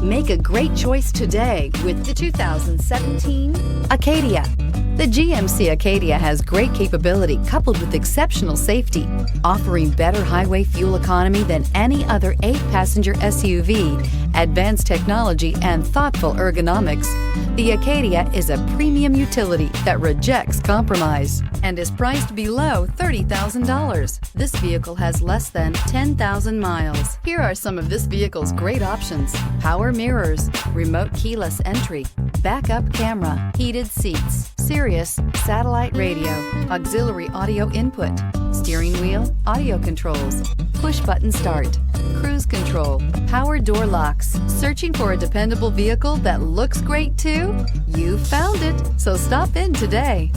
Make a great choice today with the 2017 Acadia. The GMC Acadia has great capability coupled with exceptional safety, offering better highway fuel economy than any other 8-passenger SUV, advanced technology, and thoughtful ergonomics. The Acadia is a premium utility that rejects compromise and is priced below $30,000. This vehicle has less than 10,000 miles. Here are some of this vehicle's great options: power mirrors, remote keyless entry, backup camera, heated seats, Sirius satellite radio, auxiliary audio input, steering wheel audio controls, push button start, cruise control, power door locks. Searching for a dependable vehicle that looks great too? You found it, so stop in today.